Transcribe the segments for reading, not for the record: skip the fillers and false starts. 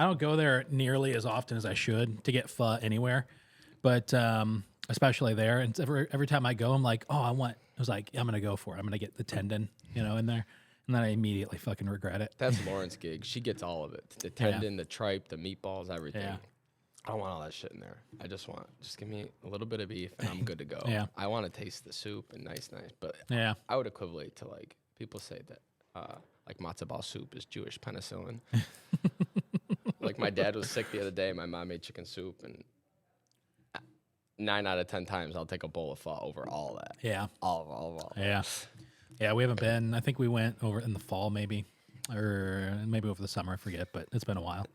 I don't go there nearly as often as I should to get pho anywhere, but especially there. And every time I go, I'm like, oh, I was like, I'm gonna go for it. I'm gonna get the tendon, in there, and then I immediately fucking regret it. That's Lauren's gig. She gets all of it: the tendon, the tripe, the meatballs, everything. Yeah. I don't want all that shit in there. I just give me a little bit of beef and I'm good to go. Yeah. I want to taste the soup and nice. But Yeah. I would equivalent to like people say that like matzo ball soup is Jewish penicillin. Like my dad was sick the other day. My mom made chicken soup, and 9 out of 10 times I'll take a bowl of pho over all that. Yeah. All. Yeah. Yeah. We haven't been. I think we went over in the fall, maybe, or maybe over the summer. I forget, but it's been a while.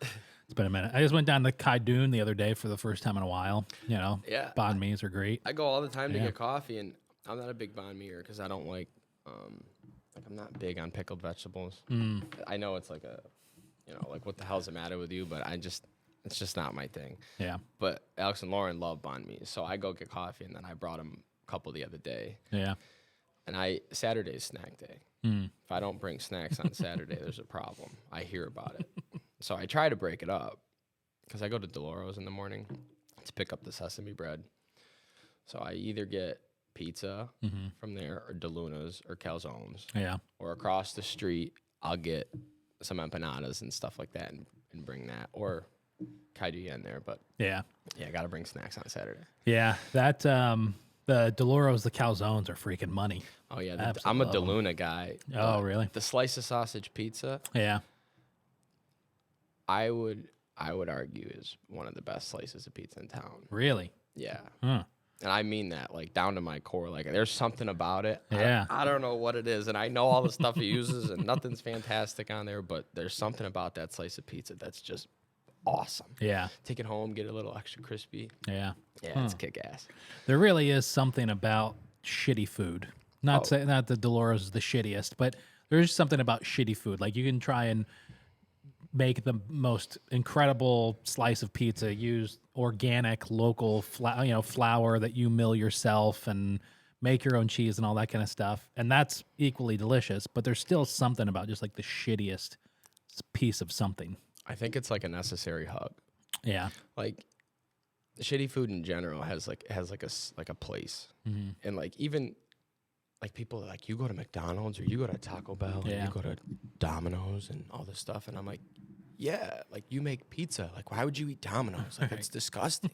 It's been a minute. I just went down to Kai Dun the other day for the first time in a while. Yeah. Banh mi's are great. I go all the time to get coffee, and I'm not a big banh mi because I don't like I'm not big on pickled vegetables. I know it's like like what the hell's the matter with you? But it's just not my thing. Yeah. But Alex and Lauren love banh mi, so I go get coffee, and then I brought them a couple the other day. Yeah. And Saturday's snack day. If I don't bring snacks on Saturday, there's a problem. I hear about it. So I try to break it up because I go to Deloro's in the morning to pick up the sesame bread. So I either get pizza from there or DeLuna's or Calzone's. Yeah. Or across the street, I'll get some empanadas and stuff like that and bring that. Or Kaidu in there. But yeah, I got to bring snacks on Saturday. Yeah. That, the Deloro's, the calzones are freaking money. Oh, yeah. I'm a DeLuna guy. Oh, really? The slice of sausage pizza. Yeah. I would argue is one of the best slices of pizza in town. Really? Yeah. Huh. And I mean that, like, down to my core. Like, there's something about it. Yeah. I don't know what it is. And I know all the stuff he uses, and nothing's fantastic on there, but there's something about that slice of pizza that's just awesome. Yeah. Take it home, get it a little extra crispy. Yeah. Yeah, it's kick-ass. There really is something about shitty food. Not that Deloro's is the shittiest, but there's something about shitty food. Like, you can try and make the most incredible slice of pizza, use organic local flour that you mill yourself and make your own cheese and all that kind of stuff, and that's equally delicious, but there's still something about just like the shittiest piece of something. I think it's like a necessary hug. Yeah. Like, shitty food in general has a place. And like, even like, people are like, you go to McDonald's or you go to Taco Bell or you go to Domino's and all this stuff, and I'm like, yeah, like, you make pizza. Like, why would you eat Domino's? Like, it's disgusting.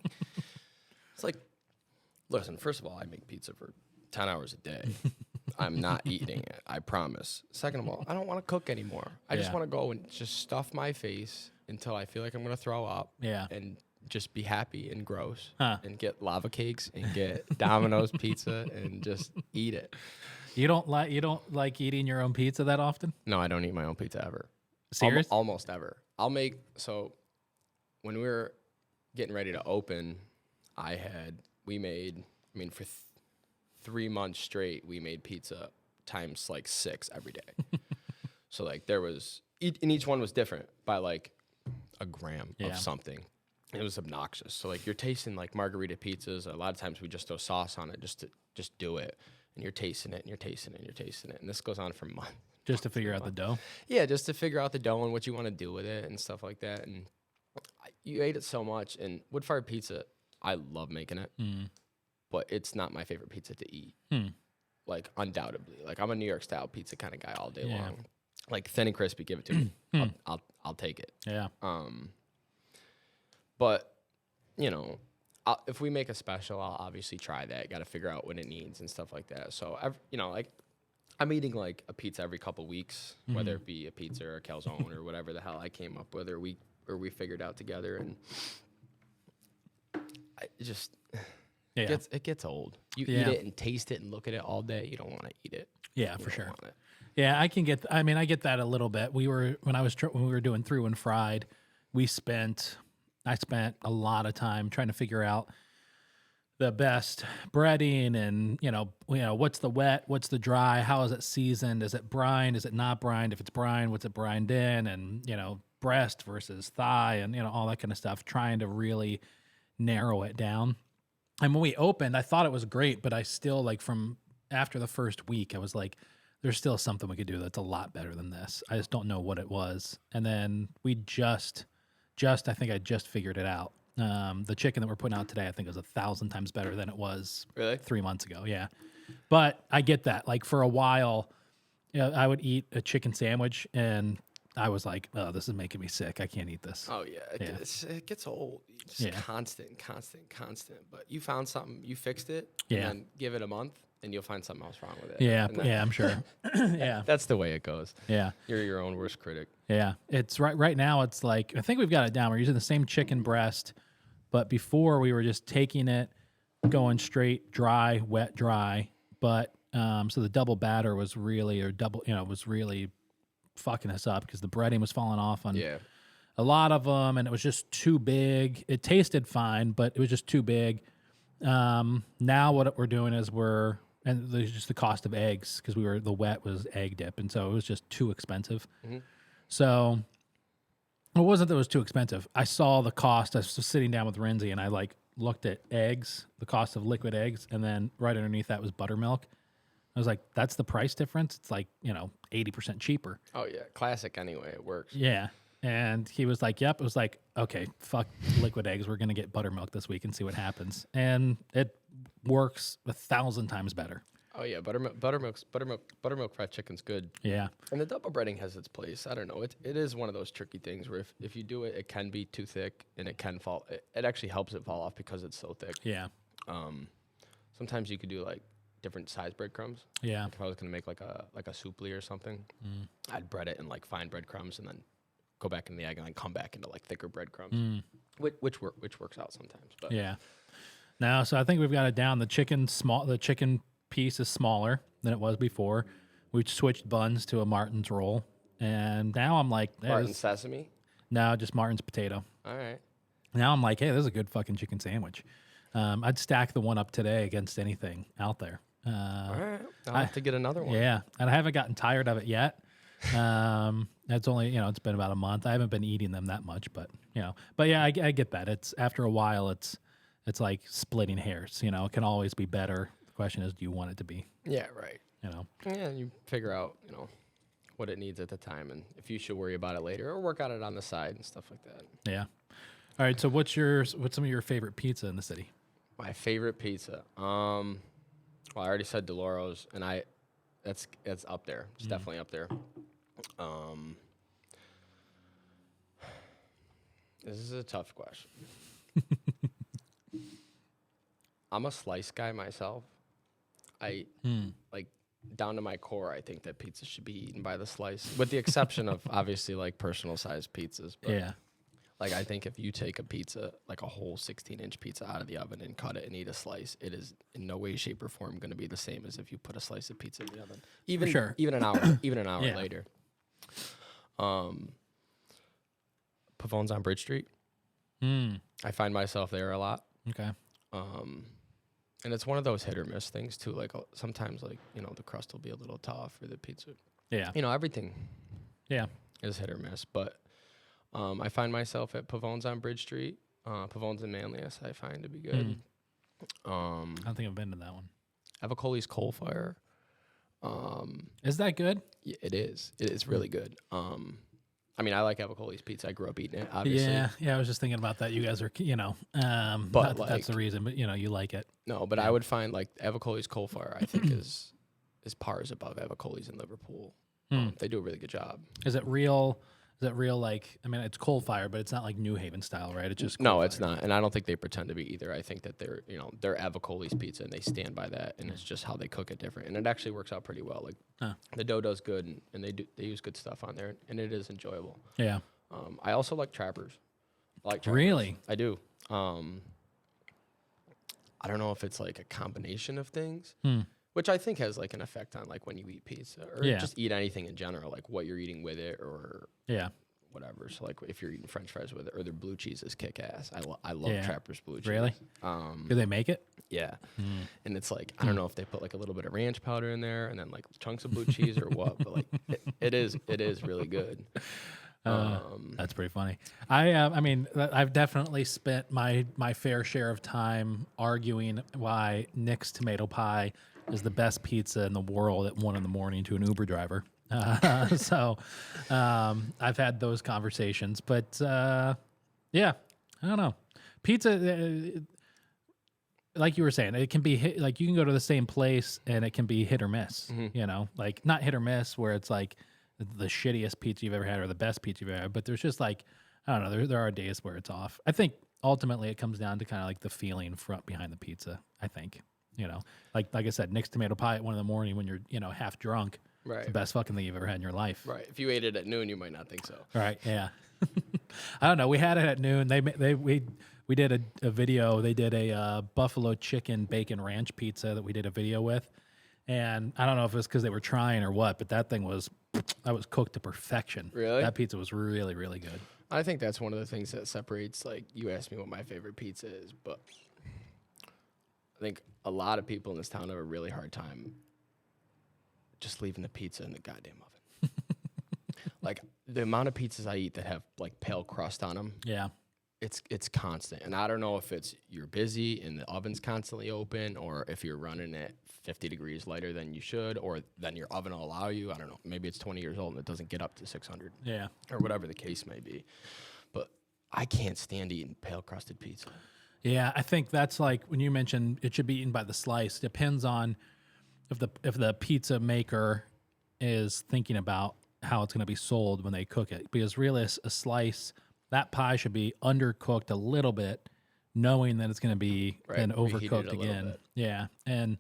It's like, listen, first of all, I make pizza for 10 hours a day. I'm not eating it, I promise. Second of all, I don't want to cook anymore. I just want to go and just stuff my face until I feel like I'm going to throw up. Yeah. And just be happy and gross. And get lava cakes and get Domino's pizza and just eat it. You don't like eating your own pizza that often? No, I don't eat my own pizza ever. Serious? Almost ever. So when we were getting ready to open, for 3 months straight, we made pizza times like 6 every day. So like and each one was different by like a gram of something. It was obnoxious. So like, you're tasting like margarita pizzas. A lot of times we just throw sauce on it just to do it. And you're tasting it and you're tasting it and you're tasting it. And this goes on for months. Just to figure out the dough? Yeah, just to figure out the dough and what you want to do with it and stuff like that. And you ate it so much. And wood-fired pizza, I love making it. But it's not my favorite pizza to eat. Like, undoubtedly. Like, I'm a New York style pizza kind of guy all day long. Like, thin and crispy, give it to me. I'll take it. Yeah. But if we make a special, I'll obviously try that. Got to figure out what it needs and stuff like that. So like, I'm eating like a pizza every couple weeks, whether it be a pizza or a calzone or whatever the hell I came up with, or we figured out together. And it gets old. You eat it and taste it and look at it all day. You don't want to eat it. Yeah, for sure. Yeah, I get that a little bit. When we were doing Through and Fried, I spent a lot of time trying to figure out the best breading and, what's the wet, what's the dry, how is it seasoned, is it brined, is it not brined, if it's brined, what's it brined in, and, breast versus thigh and, all that kind of stuff, trying to really narrow it down. And when we opened, I thought it was great, but I still, like, from after the first week, I was like, there's still something we could do that's a lot better than this. I just don't know what it was. And then we just I think I just figured it out. The chicken that we're putting out today, I think is 1,000 times better than it was Really? 3 months ago. Yeah. But I get that. Like for a while, I would eat a chicken sandwich and I was like, oh, this is making me sick. I can't eat this. Oh, yeah. It gets old. Just constant. But you found something, you fixed it, and then give it a month, and you'll find something else wrong with it. Yeah, I'm sure. Yeah. That's the way it goes. Yeah. You're your own worst critic. Yeah. It's right now, it's like, I think we've got it down. We're using the same chicken breast, but before we were just taking it, going straight dry, wet, dry. But so the double batter was really, was really fucking us up because the breading was falling off on a lot of them, and it was just too big. It tasted fine, but it was just too big. Now what we're doing is and there's just the cost of eggs because the wet was egg dip, and so it was just too expensive. Mm-hmm. So it wasn't that it was too expensive. I saw the cost. I was sitting down with Renzi, and I looked at eggs, the cost of liquid eggs, and then right underneath that was buttermilk. I was like, that's the price difference? It's like, 80% cheaper. Oh, yeah. Classic anyway. It works. Yeah. And he was like, yep. It was like, okay, fuck liquid eggs. We're going to get buttermilk this week and see what happens. And it works 1,000 times better. Oh, yeah. Buttermilk fried chicken's good. Yeah. And the double breading has its place. I don't know. It is one of those tricky things where if you do it, it can be too thick and it can fall. It actually helps it fall off because it's so thick. Yeah. Sometimes you could do different size breadcrumbs. Yeah. If I was gonna make like a soupli or something, I'd bread it in fine breadcrumbs and then go back in the egg and then come back into thicker breadcrumbs, which works out sometimes. But yeah. Now, so I think we've got it down. The chicken piece is smaller than it was before. We switched buns to a Martin's roll, and now I'm like, Martin's sesame. No, just Martin's potato. All right. Now I'm like, hey, this is a good fucking chicken sandwich. I'd stack the one up today against anything out there. All right. I'll have to get another one. Yeah. And I haven't gotten tired of it yet. It's only, it's been about a month. I haven't been eating them that much, but yeah, I get that. It's after a while, it's like splitting hairs, it can always be better. The question is, do you want it to be? Yeah. Right. Yeah. You figure out, what it needs at the time and if you should worry about it later or work on it on the side and stuff like that. Yeah. All right. So what's some of your favorite pizza in the city? My favorite pizza. Well, I already said Deloro's, and that's up there. It's definitely up there. This is a tough question. I'm a slice guy myself. I down to my core. I think that pizza should be eaten by the slice, with the exception of obviously personal size pizzas. But Yeah. I think if you take a pizza, a whole 16-inch pizza out of the oven and cut it and eat a slice, it is in no way, shape, or form going to be the same as if you put a slice of pizza in the oven. Even an hour Yeah. later. Pavone's on Bridge Street. I find myself there a lot. Okay. And it's one of those hit or miss things too. Sometimes the crust will be a little tough or the pizza. Yeah. Everything. Yeah. Is hit or miss, but. I find myself at Pavone's on Bridge Street. Pavone's in Manlius, I find to be good. I don't think I've been to that one. Avicoli's Coal Fire. Is that good? Yeah, it is. It is really good. I like Avicoli's pizza. I grew up eating it, obviously. Yeah. I was just thinking about that. You guys are, but that's the reason. But you like it. No, but I would find Avicoli's Coal Fire. I think is pars above Avicoli's in Liverpool. They do a really good job. Is it real? Is it real? It's coal fire, but it's not like New Haven style, right? It's just no, it's not, and I don't think they pretend to be either. I think that they're Avicoli's pizza, and they stand by that, and it's just how they cook it different, and it actually works out pretty well. The dough does good, and they use good stuff on there, and it is enjoyable. Yeah. I also like Trappers. Really? I do. I don't know if it's a combination of things. Which I think has an effect on when you eat pizza or just eat anything in general, what you're eating with it or whatever. So if you're eating French fries with it or their blue cheese is kick ass. I love Trapper's blue cheese. Really? Do they make it? Yeah. And it's I don't know if they put a little bit of ranch powder in there and then chunks of blue cheese or what, but it is really good. That's pretty funny. I've definitely spent my fair share of time arguing why Nick's tomato pie is the best pizza in the world at 1 a.m. to an Uber driver. So I've had those conversations, but Yeah, I don't know. Pizza, like you were saying, it can be like you can go to the same place and it can be hit or miss. You know, like not hit or miss where it's like the shittiest pizza you've ever had or the best pizza you've ever had, but there's just like I don't know. There are days where it's off. I think ultimately it comes down to kind of like the feeling front behind the pizza. I think like I said, Nick's tomato pie at 1 a.m. when you're half drunk. Right. It's the best fucking thing you've ever had in your life. Right. If you ate it at noon, you might not think so. Right. Yeah. I don't know. We had it at noon. We did a video. They did a buffalo chicken bacon ranch pizza that we did a video with, and I don't know if it was because they were trying or what, but that was cooked to perfection. Really? That pizza was really, really good. I think that's one of the things that separates. Like you asked me what my favorite pizza is, but I think a lot of people in this town have a really hard time just leaving the pizza in the goddamn oven. Like the amount of pizzas I eat that have like pale crust on them. Yeah. It's constant. And I don't know if it's you're busy and the oven's constantly open or if you're running it 50 degrees lighter than you should or then your oven will allow you. I don't know. Maybe it's 20 years old and it doesn't get up to 600. Yeah. Or whatever the case may be. But I can't stand eating pale crusted pizza. Yeah, I think that's like when you mentioned it should be eaten by the slice. Depends on if the pizza maker is thinking about how it's going to be sold when they cook it. Because really, a slice, that pie should be undercooked a little bit, knowing that it's going to be then overcooked again. Yeah, and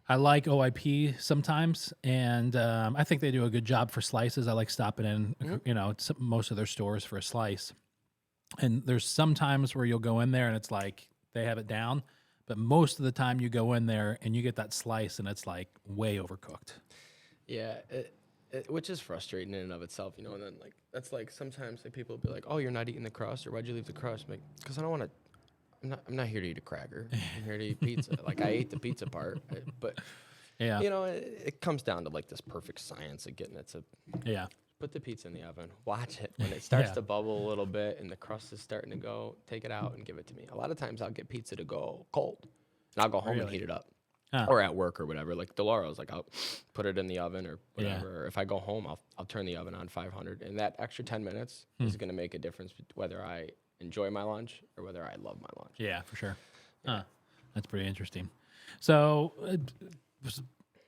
I like OIP sometimes, and I think they do a good job for slices. I like stopping in, most of their stores for a slice. And there's some times where you'll go in there and it's like they have it down. But most of the time you go in there and you get that slice and it's like way overcooked. Yeah, which is frustrating in and of itself, and then like that's like sometimes like people will be like, "Oh, you're not eating the crust, or why'd you leave the crust?" I'm like, because I don't want to. I'm not here to eat a cracker. I'm here to eat pizza. Like I ate the pizza part, but yeah, it comes down to like this perfect science of getting it to. Put the pizza in the oven. Watch it when it starts to bubble a little bit and the crust is starting to go. Take it out and give it to me. A lot of times I'll get pizza to go cold, and I'll go home and heat it up, or at work or whatever. Like Deloro's, like I'll put it in the oven or whatever. Or if I go home, I'll turn the oven on 500, and that extra 10 minutes is going to make a difference whether I enjoy my lunch or whether I love my lunch. Yeah, for sure. That's pretty interesting. So.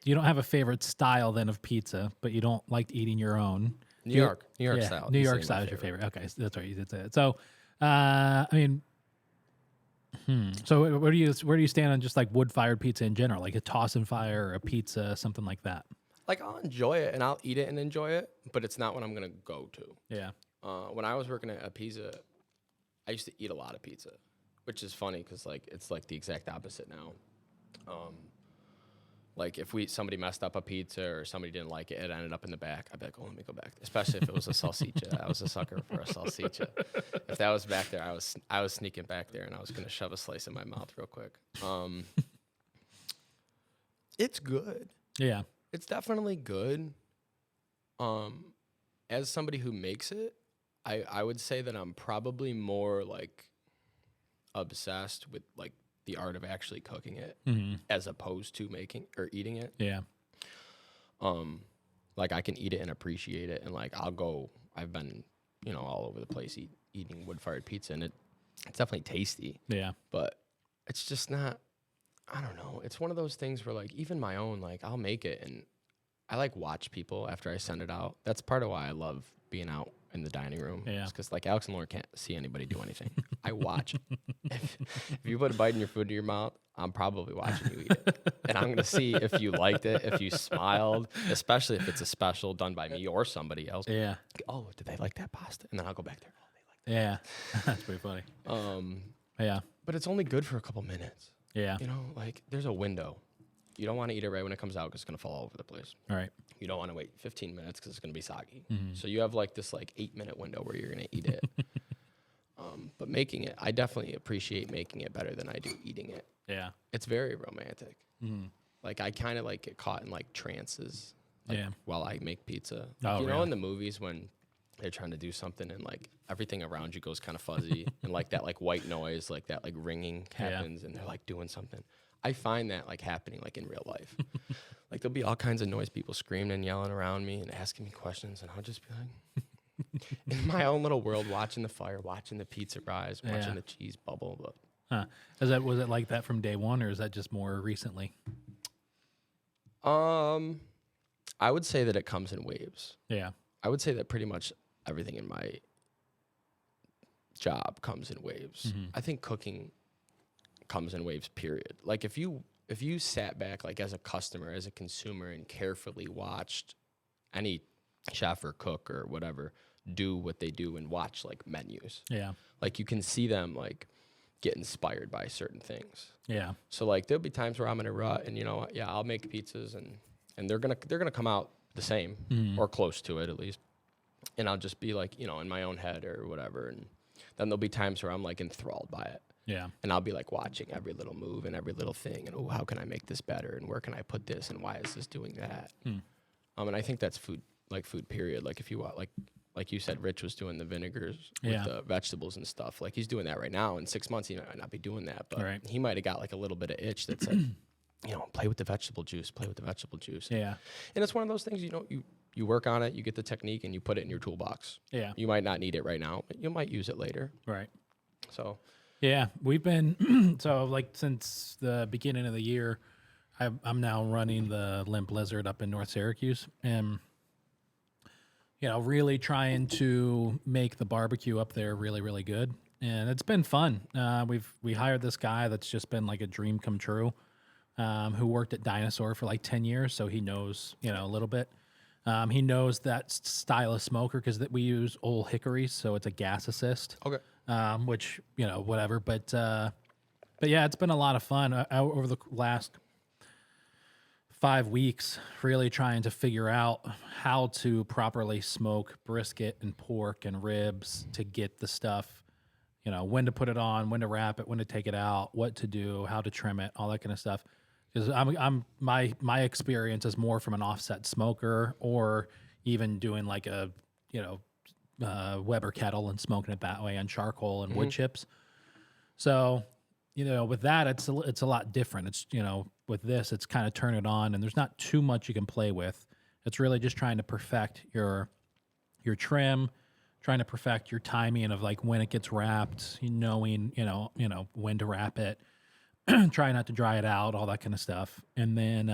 You don't have a favorite style then of pizza, but you don't like eating your own. New York style. New York style is your favorite. Okay, so that's right. You did say it. So, I mean, so where do you stand on just like wood fired pizza in general, like a toss and fire or a pizza, something like that? Like I'll enjoy it and I'll eat it and enjoy it, but it's not what I'm gonna go to. Yeah. When I was working at a pizza, I used to eat a lot of pizza, which is funny because like it's like the exact opposite now. Like if somebody messed up a pizza or somebody didn't like it, it ended up in the back. I'd be like, oh, let me go back. Especially if it was a salsicha. I was a sucker for a salsicha. If that was back there, I was sneaking back there and I was gonna shove a slice in my mouth real quick. It's good. Yeah, it's definitely good. As somebody who makes it, I would say that I'm probably more like obsessed with like the art of actually cooking it as opposed to making or eating it. Yeah. Like I can eat it and appreciate it. And like I've been, all over the place eating wood-fired pizza and it's definitely tasty. Yeah. But it's just not, I don't know. It's one of those things where like even my own, like I'll make it and I like watch people after I send it out. That's part of why I love being out in the dining room. Yeah. Because like Alex and Laura can't see anybody do anything. I watch. If you put a bite in your food to your mouth, I'm probably watching you eat it. And I'm going to see if you liked it, if you smiled, especially if it's a special done by me or somebody else. Yeah. Oh, did they like that pasta? And then I'll go back there. Oh, they like that. Yeah. That's pretty funny. Yeah. But it's only good for a couple minutes. Yeah. Like there's a window. You don't want to eat it right when it comes out because it's going to fall all over the place. All right. You don't want to wait 15 minutes because it's going to be soggy. So you have like this like 8-minute window where you're going to eat it. But making it, I definitely appreciate making it better than I do eating it. Yeah. It's very romantic. Like I kind of like get caught in like trances while I make pizza. Oh, know in the movies when they're trying to do something and like everything around you goes kind of fuzzy and like that like white noise, like that like ringing happens and they're like doing something. I find that like happening like in real life. Like there'll be all kinds of noise, people screaming and yelling around me and asking me questions, and I'll just be like, in my own little world, watching the fire, watching the pizza rise, watching the cheese bubble. But Was it like that from day one, or is that just more recently? I would say that it comes in waves. Yeah. I would say that pretty much everything in my job comes in waves. Mm-hmm. I think cooking comes in waves, period. Like if you sat back like as a customer, as a consumer, and carefully watched any chef or cook or whatever do what they do and watch like menus. Yeah. Like you can see them like get inspired by certain things. Yeah. So like there'll be times where I'm in a rut and I'll make pizzas and they're gonna come out the same or close to it at least. And I'll just be like, in my own head or whatever. And then there'll be times where I'm like enthralled by it. Yeah. And I'll be like watching every little move and every little thing and how can I make this better and where can I put this and why is this doing that? And I think that's food period. Like if you want like you said, Rich was doing the vinegars with the vegetables and stuff. Like he's doing that right now. In 6 months, he might not be doing that, but he might have got like a little bit of itch that said, play with the vegetable juice, Yeah. And it's one of those things, you work on it, you get the technique and you put it in your toolbox. Yeah. You might not need it right now, but you might use it later. Right. So, yeah, we've been, since the beginning of the year, I'm now running the Limp Lizard up in North Syracuse and, really trying to make the barbecue up there really, really good. And it's been fun. We hired this guy that's just been like a dream come true, who worked at Dinosaur for like 10 years. So he knows, a little bit. He knows that style of smoker because we use old hickories. So it's a gas assist. okay. Which, whatever. But yeah, it's been a lot of fun over the last 5 weeks, really trying to figure out how to properly smoke brisket and pork and ribs to get the stuff, when to put it on, when to wrap it, when to take it out, what to do, how to trim it, all that kind of stuff. Because my experience is more from an offset smoker or even doing like a, Weber kettle and smoking it that way on charcoal and wood chips. So, with that, it's a lot different. It's, with this, it's kind of turn it on and there's not too much you can play with. It's really just trying to perfect your trim, trying to perfect your timing of like when it gets wrapped, knowing, when to wrap it, try not to dry it out, all that kind of stuff. And then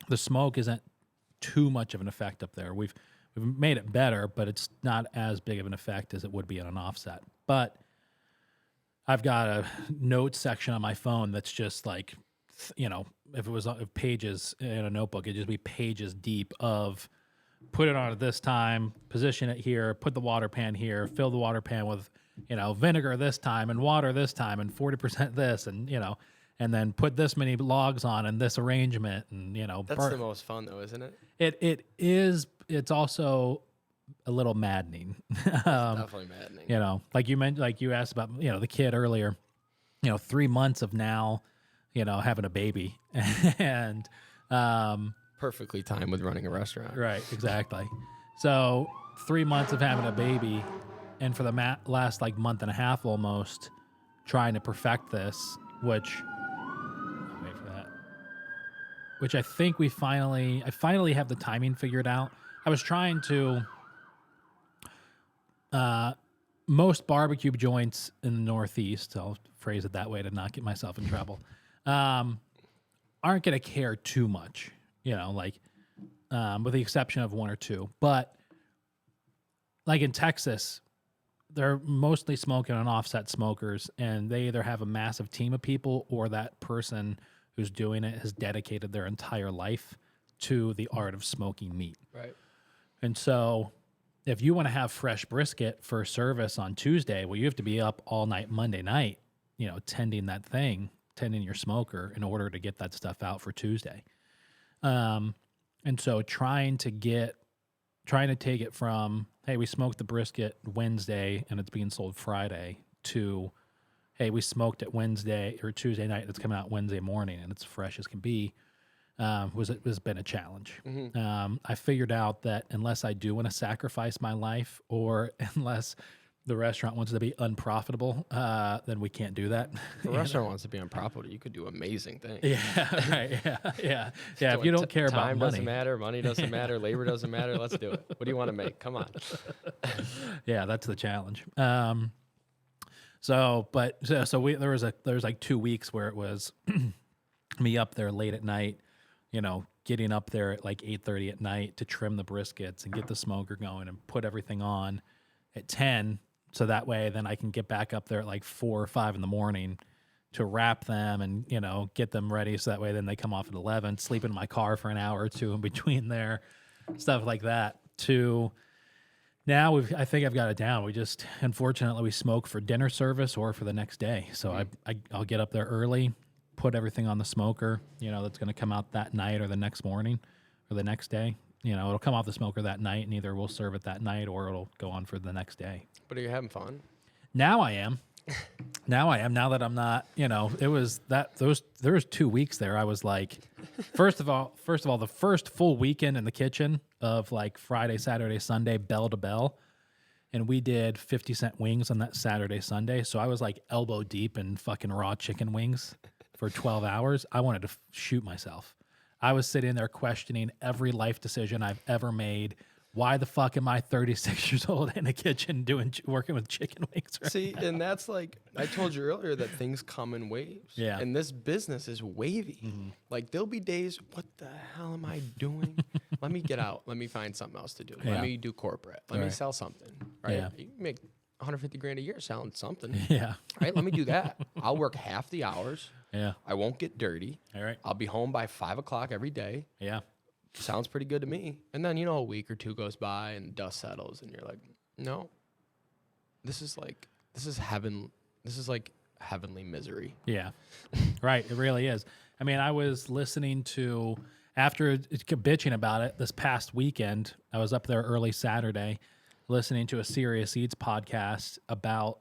the smoke isn't too much of an effect up there. We've made it better, but it's not as big of an effect as it would be on an offset. But I've got a notes section on my phone that's just like, if it was pages in a notebook, it'd just be pages deep of put it on at this time, position it here, put the water pan here, fill the water pan with, vinegar this time and water this time and 40% this and, and then put this many logs on and this arrangement and, That's the most fun though, isn't it? It is. It's also a little maddening. Definitely maddening. Like you mentioned, like you asked about, the kid earlier, 3 months of now, having a baby and, perfectly timed with running a restaurant. Right. Exactly. So 3 months of having a baby and for the last like month and a half, almost trying to perfect this, which I think I finally have the timing figured out. I was trying to, most barbecue joints in the Northeast, I'll phrase it that way to not get myself in trouble, aren't going to care too much, with the exception of one or two. But like in Texas, they're mostly smoking on offset smokers, and they either have a massive team of people or that person who's doing it has dedicated their entire life to the art of smoking meat. Right. And so if you want to have fresh brisket for service on Tuesday, well, you have to be up all night Monday night, tending tending your smoker in order to get that stuff out for Tuesday. And so trying to take it from, hey, we smoked the brisket Wednesday and it's being sold Friday to, hey, we smoked it Wednesday or Tuesday night. It's coming out Wednesday morning and it's fresh as can be. Has been a challenge. I figured out that unless I do want to sacrifice my life or unless, the restaurant wants to be unprofitable, then we can't do that. The restaurant wants to be unprofitable. You could do amazing things. Yeah, right. Yeah. If you don't care about time money, doesn't matter, money doesn't matter, labor doesn't matter. Let's do it. What do you want to make? Come on. yeah, that's the challenge. So there was like 2 weeks where it was me up there late at night, getting up there at like 8:30 at night to trim the briskets and get the smoker going and put everything on at 10. So that way then I can get back up there at like 4 or 5 in the morning to wrap them and, get them ready. So that way then they come off at 11, sleep in my car for an hour or two in between there, stuff like that. To now I think I've got it down. We just, unfortunately, we smoke for dinner service or for the next day. So I'll get up there early, put everything on the smoker, that's going to come out that night or the next morning or the next day. It'll come off the smoker that night, and either we'll serve it that night or it'll go on for the next day. But are you having fun? Now I am. Now that I'm not, it was there was 2 weeks there. I was like, first of all, the first full weekend in the kitchen of like Friday, Saturday, Sunday, bell to bell. And we did 50-cent wings on that Saturday, Sunday. So I was like elbow deep in fucking raw chicken wings for 12 hours. I wanted to shoot myself. I was sitting there questioning every life decision I've ever made. Why the fuck am I 36 years old in a kitchen working with chicken wings? Right See, and that's like, I told you earlier that things come in waves. Yeah. And this business is wavy. Mm-hmm. Like, there'll be days, what the hell am I doing? Let me get out. Let me find something else to do. Yeah. Let me do corporate. Let me Right. sell something. Right? Yeah. You can make 150 grand a year selling something. Yeah. Right? Let me do that. I'll work half the hours. Yeah. I won't get dirty. All right. I'll be home by 5 o'clock every day. Yeah. Sounds pretty good to me. And then, a week or two goes by and dust settles and you're like, no, this is heaven. This is like heavenly misery. Yeah. Right. It really is. I mean, I was listening to, after bitching about it this past weekend, I was up there early Saturday listening to a Serious Eats podcast about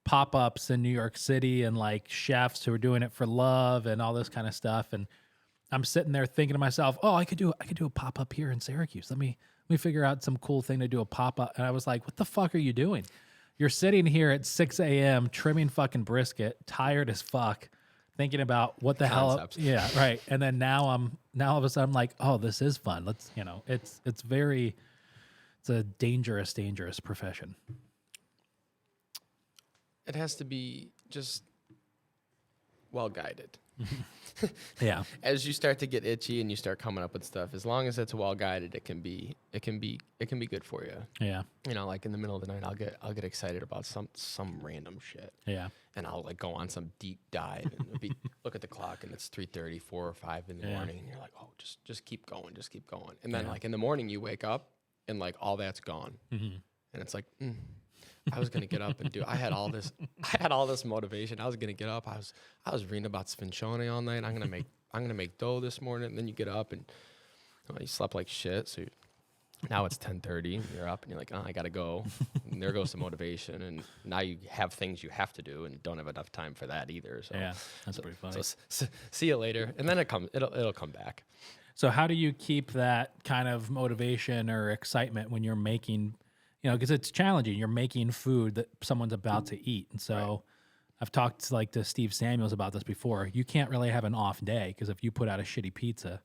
pop-ups in New York City and like chefs who are doing it for love and all this kind of stuff. And I'm sitting there thinking to myself, oh, I could do a pop-up here in Syracuse. Let me figure out some cool thing to do a pop-up. And I was like, what the fuck are you doing? You're sitting here at 6 a.m. trimming fucking brisket, tired as fuck, thinking about what the Concepts. hell. Yeah, right. And then now all of a sudden I'm like, oh, this is fun. Let's, it's a dangerous profession. It has to be just well guided. Yeah. As you start to get itchy and you start coming up with stuff, as long as it's well guided, it can be good for you. Yeah. Like in the middle of the night, I'll get excited about some random shit. Yeah. And I'll like go on some deep dive and look at the clock and it's 3:30, 4 or 5 in the morning, and you're like, oh, just keep going. And then like in the morning you wake up and like all that's gone, and it's like. I was gonna get up and I had all this motivation. I was gonna get up. I was reading about sfincione all night. I'm gonna make dough this morning. And then you get up and you slept like shit. So now it's 10:30. You're up and you're like, oh, I gotta go. And there goes the motivation. And now you have things you have to do and don't have enough time for that either. So Yeah, that's pretty funny. So see you later. And then it'll come back. So how do you keep that kind of motivation or excitement when you're making? Because it's challenging. You're making food that someone's about to eat. And so Right. I've talked to Steve Samuels about this before. You can't really have an off day because if you put out a shitty pizza,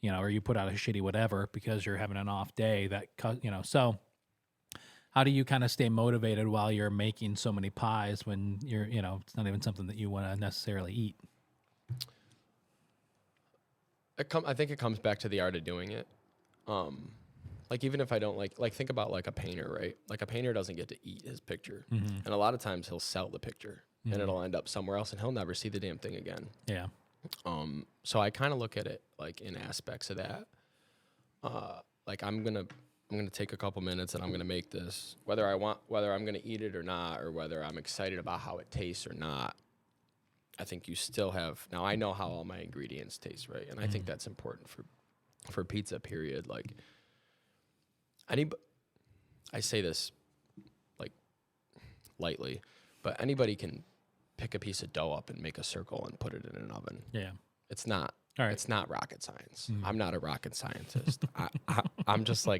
or you put out a shitty whatever because you're having an off day, so how do you kind of stay motivated while you're making so many pies when you're, it's not even something that you want to necessarily eat? I think it comes back to the art of doing it. Like even if I don't like think about like a painter, right? Like a painter doesn't get to eat his picture. And a lot of times he'll sell the picture and it'll end up somewhere else and he'll never see the damn thing again. Yeah. So I kind of look at it like in aspects of that. Like I'm going to take a couple minutes and I'm going to make this, whether I'm going to eat it or not, or whether I'm excited about how it tastes or not. I think you still have, now I know how all my ingredients taste, right? And I think that's important for pizza, period. Like, I say this like lightly, but anybody can pick a piece of dough up and make a circle and put it in an oven. Yeah. It's not All right. It's not rocket science. I'm not a rocket scientist. I'm just a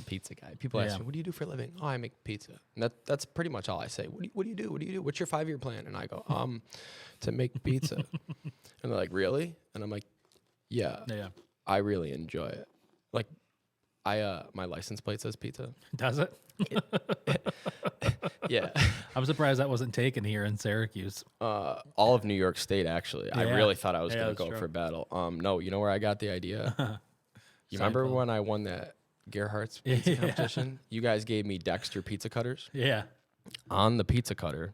pizza guy. People ask me, what do you do for a living? Oh, I make pizza. And that's pretty much all I say. What do you do? What do you do? What's your 5-year plan? And I go, to make pizza. And they're like, really? And I'm like, yeah. I really enjoy it. Like, my license plate says pizza. Does it? Yeah. I'm surprised that wasn't taken here in Syracuse. All of New York State, actually. I really thought I was going to go for battle. No, you know where I got the idea? You remember when I won that Gerhardt's pizza competition? You guys gave me Dexter pizza cutters. Yeah. On the pizza cutter,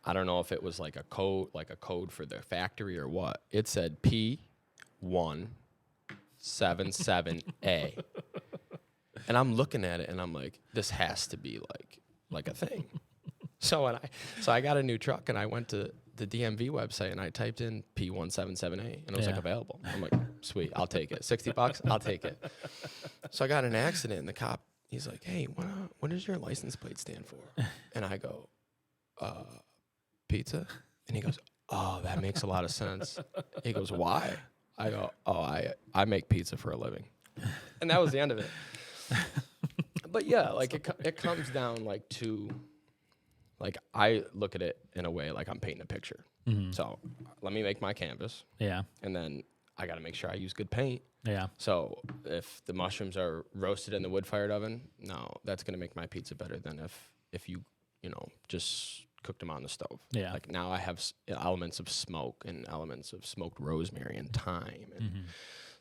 I don't know if it was like a code for the factory or what. It said P177A. And I'm looking at it and I'm like, this has to be like a thing. So I got a new truck and I went to the DMV website and I typed in P177A and it was like available. I'm like, sweet, I'll take it. $60, I'll take it. So I got in an accident and the cop, he's like, hey, what does your license plate stand for? And I go, pizza? And he goes, oh, that makes a lot of sense. He goes, why? I go, oh, I make pizza for a living. And that was the end of it. But yeah, like it comes down like to, like I look at it in a way like I'm painting a picture. So let me make my canvas. Yeah. And then I got to make sure I use good paint. Yeah. So if the mushrooms are roasted in the wood-fired oven, no, that's going to make my pizza better than if you just cooked them on the stove. Yeah. Like now I have elements of smoke and elements of smoked rosemary and thyme and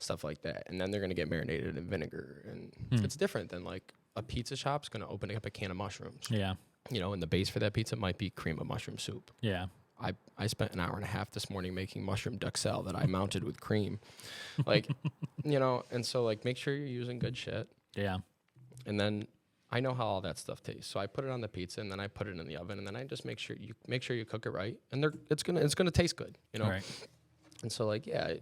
stuff like that. And then they're going to get marinated in vinegar. And it's different than like a pizza shop's going to open up a can of mushrooms. Yeah. And the base for that pizza might be cream of mushroom soup. Yeah. I spent an hour and a half this morning making mushroom duxelle that I mounted with cream. Like, and so like make sure you're using good shit. Yeah. And then I know how all that stuff tastes. So I put it on the pizza and then I put it in the oven and then I just make sure you cook it right. And it's gonna taste good, Right. And so like, yeah,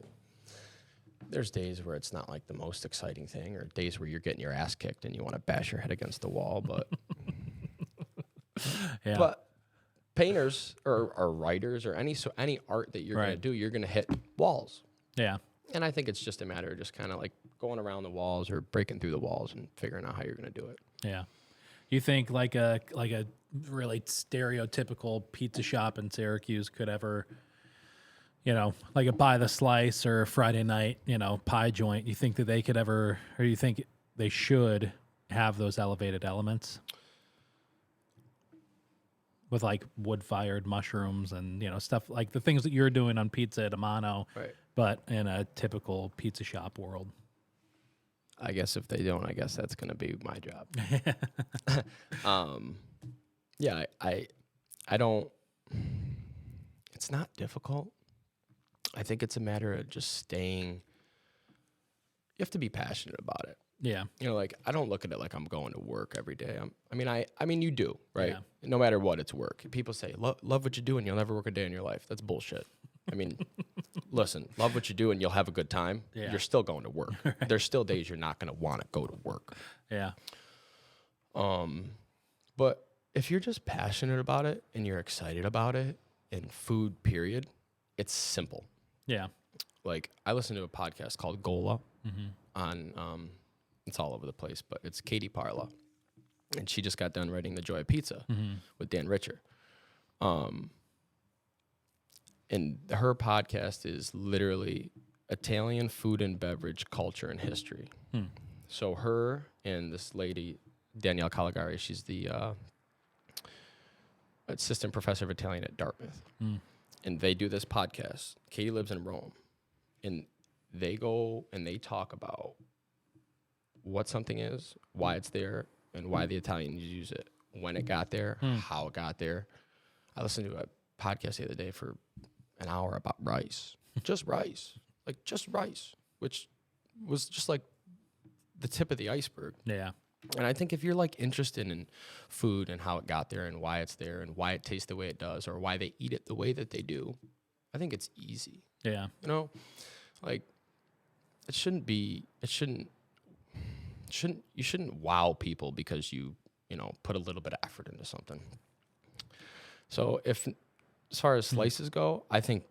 there's days where it's not like the most exciting thing or days where you're getting your ass kicked and you want to bash your head against the wall, but yeah. But painters or writers or any art that you're gonna do, you're gonna hit walls. Yeah. And I think it's just a matter of just kind of like going around the walls or breaking through the walls and figuring out how you're gonna do it. Yeah. You think like a really stereotypical pizza shop in Syracuse could ever, like a By the Slice or a Friday night, pie joint, you think that they could ever, or you think they should have those elevated elements? With like wood-fired mushrooms and stuff like the things that you're doing on pizza at Mano, right? But in a typical pizza shop world, I guess if they don't, I guess that's gonna be my job. Yeah, I don't. It's not difficult. I think it's a matter of just staying. You have to be passionate about it. Yeah. Like I don't look at it like I'm going to work every day. I mean, you do, right? Yeah. No matter what, it's work. People say, love what you do and you'll never work a day in your life. That's bullshit. I mean, listen, love what you do and you'll have a good time. Yeah. You're still going to work. Right. There's still days you're not going to want to go to work. Yeah. But if you're just passionate about it and you're excited about it in food, period, it's simple. Yeah. Like I listen to a podcast called Gola on, it's all over the place, but it's Katie Parla. And she just got done writing The Joy of Pizza with Dan Richer. And her podcast is literally Italian food and beverage culture and history. So her and this lady, Danielle Caligari, she's the assistant professor of Italian at Dartmouth. And they do this podcast. Katie lives in Rome. And they go and they talk about what something is, why it's there, and why the Italians use it, when it got there, how it got there. I listened to a podcast the other day for an hour about rice. Just rice. Like, just rice, which was just like the tip of the iceberg. Yeah. And I think if you're like interested in food and how it got there and why it's there and why it tastes the way it does or why they eat it the way that they do, I think it's easy. Yeah. Like you shouldn't wow people because you put a little bit of effort into something. So as far as slices go, I think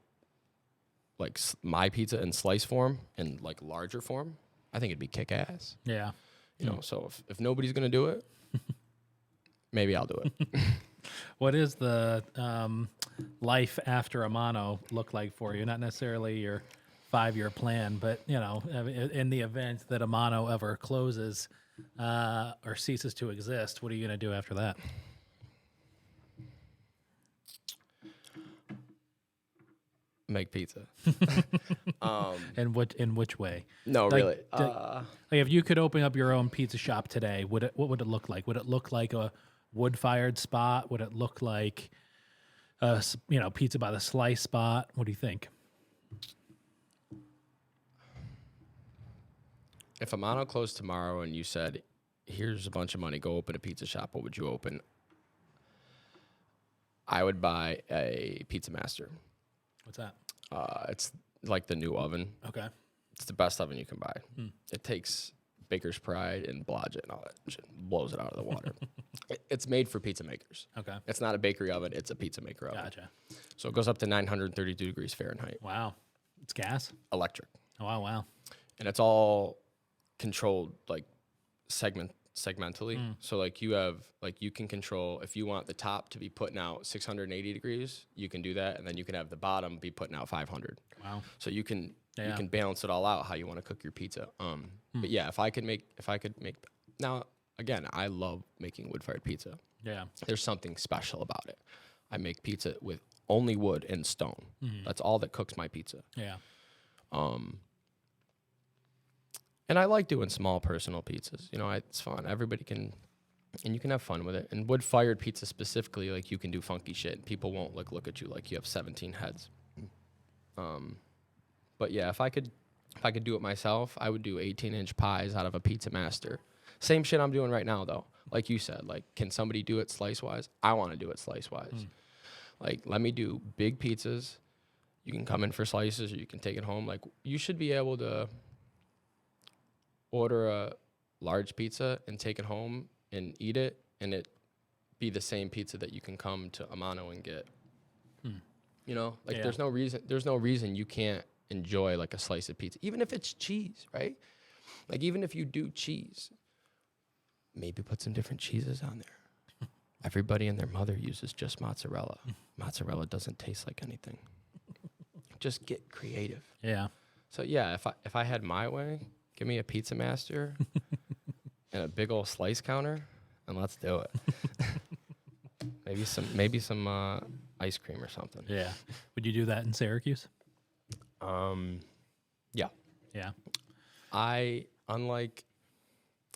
like my pizza in slice form and like larger form, I think it'd be kick ass. Yeah. You know, so if nobody's gonna do it, maybe I'll do it. What is the life after a mano look like for you? Not necessarily your 5-year plan, but you know, in the event that a mano ever closes or ceases to exist, what are you going to do after that? Make pizza. And in which way? No, Like, really. like if you could open up your own pizza shop today, what would it look like? Would it look like a wood-fired spot? Would it look like pizza by the slice spot? What do you think? If a mano closed tomorrow and you said, here's a bunch of money, go open a pizza shop, what would you open? I would buy a Pizza Master. What's that? It's like the new oven. Okay. It's the best oven you can buy. It takes Baker's Pride and Blodgett and all that shit, blows it out of the water. It's made for pizza makers. Okay. It's not a bakery oven, it's a pizza maker oven. Gotcha. So it goes up to 932 degrees Fahrenheit. Wow. It's gas? Electric. Oh, wow. And it's all controlled like segmentally. So like you can control if you want the top to be putting out 680 degrees, you can do that, and then you can have the bottom be putting out 500. Wow. So you can balance it all out how you want to cook your pizza. But yeah, if I could make now again, I love making wood-fired pizza. Yeah. There's something special about it. I make pizza with only wood and stone. That's all that cooks my pizza. Yeah. And I like doing small personal pizzas. You know, it's fun. Everybody can, and you can have fun with it. And wood-fired pizza specifically, like you can do funky shit. People won't like look at you like you have 17 heads. But yeah, if I could do it myself, I would do 18-inch pies out of a Pizza Master. Same shit I'm doing right now, though. Like you said, like, can somebody do it slice-wise? I want to do it slice-wise. Like, let me do big pizzas. You can come in for slices, or you can take it home. Like, you should be able to order a large pizza and take it home and eat it, and it be the same pizza that you can come to Amano and get. You know, like there's no reason you can't enjoy like a slice of pizza, even if it's cheese, right? Like even if you do cheese, maybe put some different cheeses on there. Everybody and their mother uses just mozzarella. Mozzarella doesn't taste like anything. Just get creative. Yeah. So yeah, if I had my way, give me a Pizza Master and a big old slice counter, and let's do it. maybe some ice cream or something. Yeah. Would you do that in Syracuse? Yeah. Yeah. Unlike,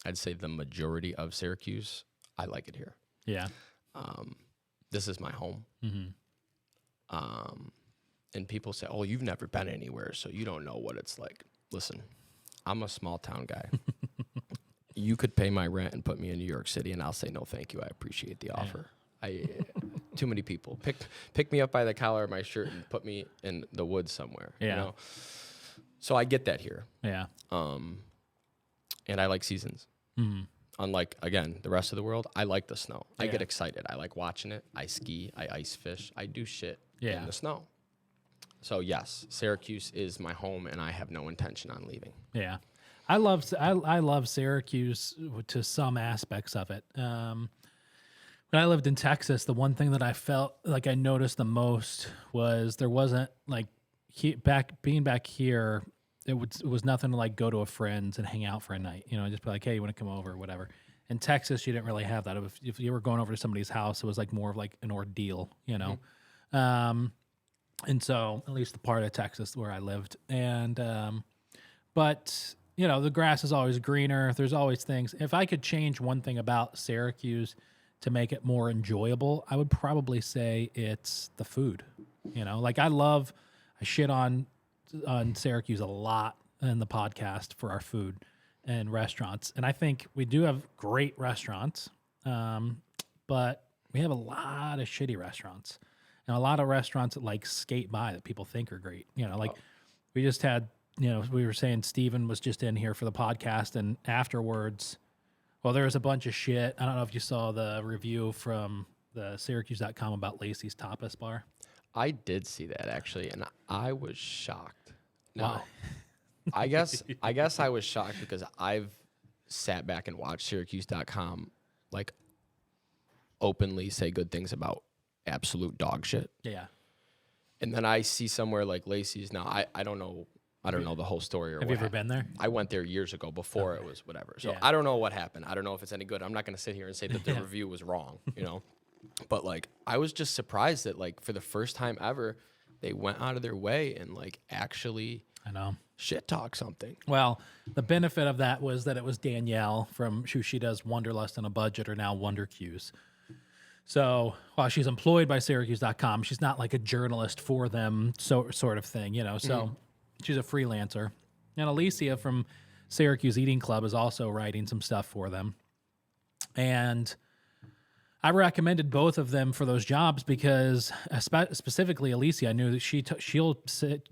I'd say the majority of Syracuse, I like it here. Yeah. This is my home. And people say, oh, you've never been anywhere, so you don't know what it's like. Listen, I'm a small town guy. You could pay my rent and put me in New York City, and I'll say no, thank you. I appreciate the offer. Too many people pick me up by the collar of my shirt and put me in the woods somewhere. Yeah. You know? So I get that here. Yeah. And I like seasons. Unlike, again, the rest of the world, I like the snow. I get excited. I like watching it. I ski. I ice fish. I do shit in the snow. So yes, Syracuse is my home, and I have no intention on leaving. Yeah. I love Syracuse to some aspects of it. When I lived in Texas, the one thing that I felt like I noticed the most was there wasn't like being back here. It was nothing to like go to a friend's and hang out for a night. You know, just be like, hey, you want to come over or whatever. In Texas, you didn't really have that. If you were going over to somebody's house, it was like more of like an ordeal, you know. And so at least the part of Texas where I lived. And but you know, the grass is always greener. There's always things. If I could change one thing about Syracuse to make it more enjoyable, I would probably say it's the food. You know, like I shit on Syracuse a lot in the podcast for our food and restaurants. And I think we do have great restaurants, but we have a lot of shitty restaurants and a lot of restaurants that like skate by that people think are great. You know, like we just had, you know, we were saying Steven was just in here for the podcast, and afterwards, well, there was a bunch of shit. I don't know if you saw the review from the Syracuse.com about Lacey's Tapas Bar. I did see that actually, and I was shocked. Wow. I guess I was shocked because I've sat back and watched Syracuse.com like openly say good things about absolute dog shit. Yeah. And then I see somewhere like Lacey's. Now I don't know the whole story or Have you ever been there? I went there years ago before it was whatever. So Yeah. I don't know what happened. I don't know if it's any good. I'm not going to sit here and say that the review was wrong, you know. But like I was just surprised that like for the first time ever they went out of their way and like actually I know. shit talk something. Well, the benefit of that was that it was Danielle from who she does Wanderlust on a Budget or now Wonder Q's. So while she's employed by Syracuse.com, she's not like a journalist for them, so sort of thing, you know. So she's a freelancer. And Alicia from Syracuse Eating Club is also writing some stuff for them. And I recommended both of them for those jobs because specifically Alicia, I knew that she'll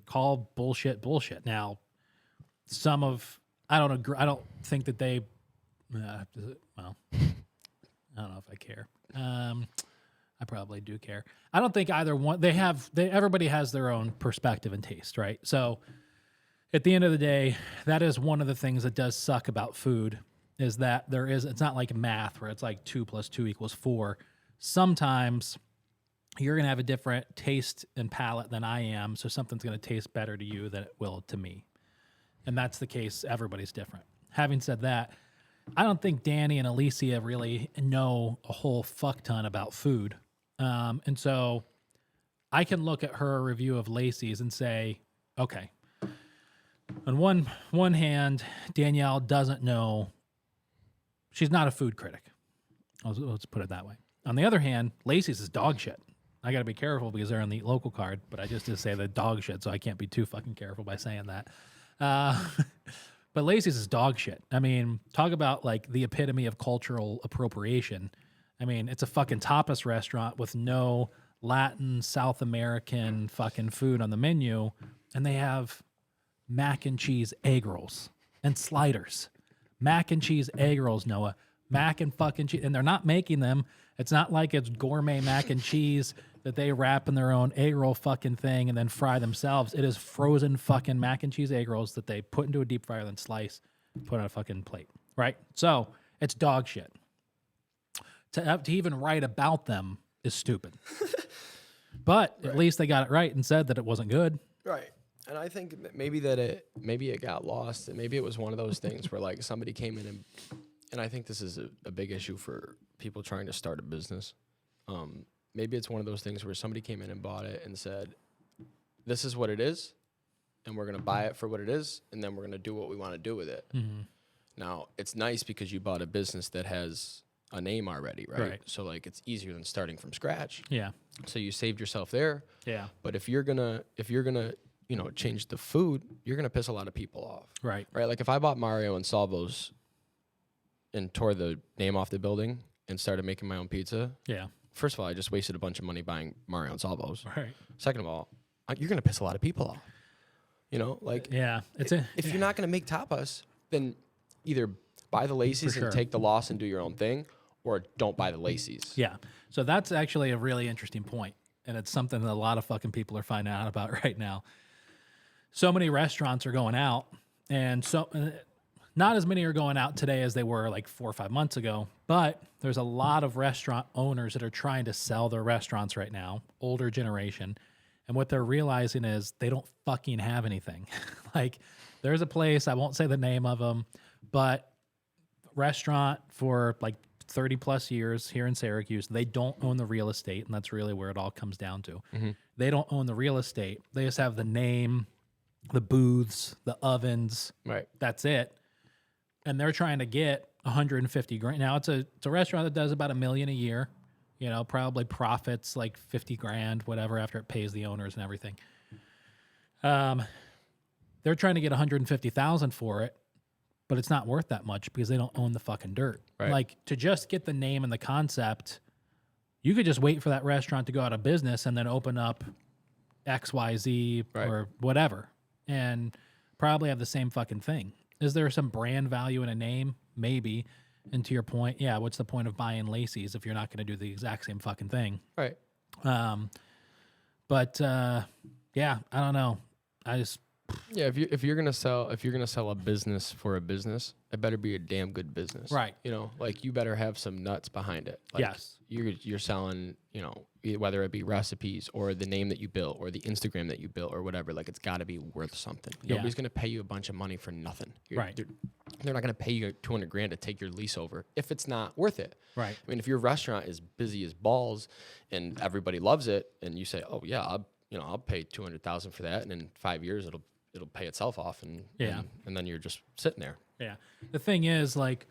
call bullshit. Now, I don't agree. I don't think that they. Well, I don't know if I care. I probably do care. I don't think either one. Everybody has their own perspective and taste, right? So, at the end of the day, that is one of the things that does suck about food. Is that it's not like math where it's like 2 + 2 = 4. Sometimes you're going to have a different taste and palate than I am, so something's going to taste better to you than it will to me. And that's the case. Everybody's different. Having said that, I don't think Danny and Alicia really know a whole fuck ton about food. And so I can look at her review of Lacey's and say, okay, on one hand, Danielle doesn't know. She's not a food critic. Let's put it that way. On the other hand, Lacey's is dog shit. I got to be careful because they're on the local card, but I just did say the dog shit, so I can't be too fucking careful by saying that. But Lacey's is dog shit. I mean, talk about like the epitome of cultural appropriation. I mean, it's a fucking tapas restaurant with no Latin, South American fucking food on the menu, and they have mac and cheese egg rolls and sliders. Mac and cheese egg rolls, Noah. Mac and fucking cheese. And they're not making them. It's not like it's gourmet mac and cheese that they wrap in their own egg roll fucking thing and then fry themselves. It is frozen fucking mac and cheese egg rolls that they put into a deep fryer, then slice, put on a fucking plate. Right? So it's dog shit. To even write about them is stupid. But at least they got it right and said that it wasn't good. Right. And I think maybe it got lost, and maybe it was one of those things where like somebody came in and I think this is a big issue for people trying to start a business. Maybe it's one of those things where somebody came in and bought it and said, "This is what it is, and we're gonna buy it for what it is, and then we're gonna do what we want to do with it." Mm-hmm. Now it's nice because you bought a business that has a name already, right? So like it's easier than starting from scratch. Yeah. So you saved yourself there. Yeah. But if you're gonna change the food, you're gonna piss a lot of people off. Right. Right. Like if I bought Mario and Salvo's and tore the name off the building and started making my own pizza. Yeah. First of all, I just wasted a bunch of money buying Mario and Salvo's. Right. Second of all, you're gonna piss a lot of people off. You know, like yeah, if you're not gonna make tapas, then either buy the Lacey's and take the loss and do your own thing, or don't buy the Lacey's. Yeah. So that's actually a really interesting point, and it's something that a lot of fucking people are finding out about right now. So many restaurants are going out, and so not as many are going out today as they were like 4 or 5 months ago, but there's a lot of restaurant owners that are trying to sell their restaurants right now, older generation, and what they're realizing is they don't fucking have anything. Like there's a place, I won't say the name of them, but restaurant for like 30 plus years here in Syracuse, they don't own the real estate, and that's really where it all comes down to. Mm-hmm. They don't own the real estate. They just have the name, the booths, the ovens. Right. That's it. And they're trying to get 150 grand. Now it's a restaurant that does about $1 million a year, you know, probably profits like 50 grand, whatever, after it pays the owners and everything. They're trying to get 150,000 for it, but it's not worth that much because they don't own the fucking dirt. Right. Like to just get the name and the concept, you could just wait for that restaurant to go out of business and then open up XYZ or whatever and probably have the same fucking thing. Is there some brand value in a name? Maybe. And to your point, yeah, what's the point of buying Lacey's if you're not going to do the exact same fucking thing? Right. But yeah, I don't know. I just Yeah, if you're gonna sell a business for a business, it better be a damn good business, Right. You know, like you better have some nuts behind it. Like Yes. you're selling, you know, whether it be recipes or the name that you built or the Instagram that you built or whatever. Like it's got to be worth something. Yeah. Nobody's gonna pay you a bunch of money for nothing. Right. They're not gonna pay you $200,000 to take your lease over if it's not worth it. Right. I mean, if your restaurant is busy as balls and everybody loves it, and you say, oh yeah, I'll pay $200,000 for that, and in 5 years it'll pay itself off, and then you're just sitting there. Yeah. The thing is, like,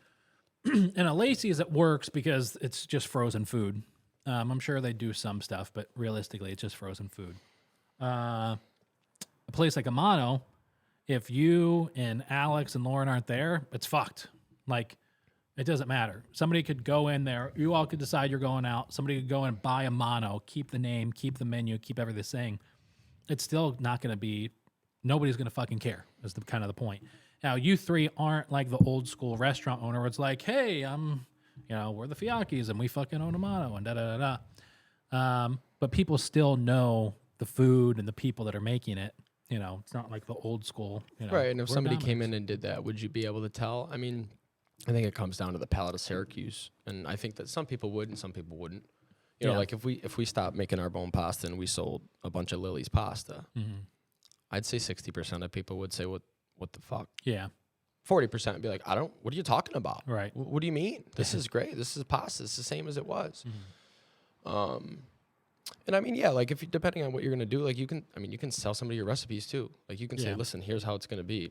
in a Lacey's, it works because it's just frozen food. I'm sure they do some stuff, but realistically, it's just frozen food. A place like a Mano, if you and Alex and Lauren aren't there, it's fucked. Like, it doesn't matter. Somebody could go in there. You all could decide you're going out. Somebody could go and buy a Mano, keep the name, keep the menu, keep everything the same. It's still not going to be. Nobody's going to fucking care is the kind of the point. Now, you three aren't like the old school restaurant owner where it's like, hey, we're the Fiacchis and we fucking own a Mano and da-da-da-da. But people still know the food and the people that are making it. You know, it's not like the old school. Right, and if somebody came in and did that, would you be able to tell? I mean, I think it comes down to the palate of Syracuse. And I think that some people would and some people wouldn't. You know, like if we stopped making our own pasta and we sold a bunch of Lily's pasta, I'd say 60% of people would say, what the fuck? Yeah. 40% would be like, what are you talking about? Right. What do you mean? This is great. This is pasta. It's the same as it was. And I mean, yeah, like depending on what you're going to do, like you can sell somebody your recipes too. Like you can say, listen, here's how it's going to be.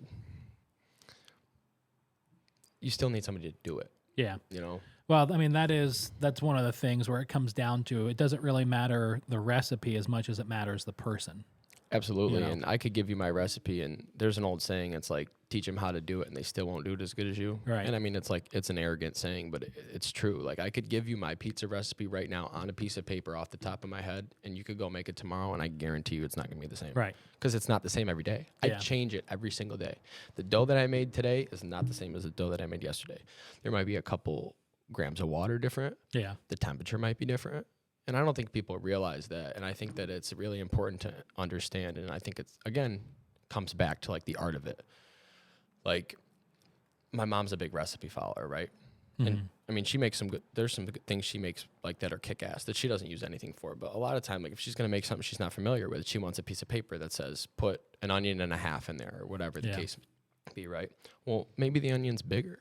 You still need somebody to do it. Yeah. You know? Well, I mean, that's one of the things where it comes down to, it doesn't really matter the recipe as much as it matters the person. Absolutely. You know? And I could give you my recipe, and there's an old saying, it's like, teach them how to do it and they still won't do it as good as you. Right. And I mean, it's an arrogant saying, but it's true. Like I could give you my pizza recipe right now on a piece of paper off the top of my head, and you could go make it tomorrow, and I guarantee you it's not going to be the same. Right. Because it's not the same every day. I change it every single day. The dough that I made today is not the same as the dough that I made yesterday. There might be a couple grams of water different. Yeah. The temperature might be different. And I don't think people realize that. And I think that it's really important to understand. And I think it's, again, comes back to like the art of it. Like my mom's a big recipe follower, right? And I mean, she makes there's some good things she makes like that are kick ass that she doesn't use anything for. But a lot of time, like if she's going to make something she's not familiar with, she wants a piece of paper that says, put an onion and a half in there or whatever the case be, right? Well, maybe the onion's bigger.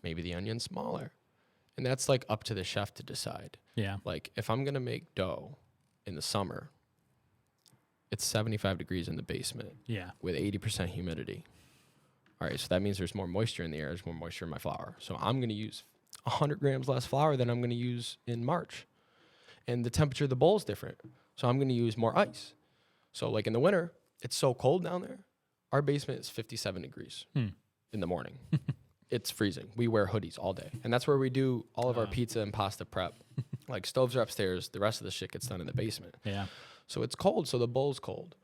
Maybe the onion's smaller. And that's like up to the chef to decide. Yeah. Like if I'm going to make dough in the summer, it's 75 degrees in the basement. Yeah. With 80% humidity. All right, so that means there's more moisture in the air. There's more moisture in my flour. So I'm going to use 100 grams less flour than I'm going to use in March. And the temperature of the bowl is different. So I'm going to use more ice. So like in the winter, it's so cold down there. Our basement is 57 degrees in the morning. It's freezing. We wear hoodies all day. And that's where we do all of our pizza and pasta prep. Like stoves are upstairs. The rest of the shit gets done in the basement. Yeah. So it's cold. So the bowl's cold.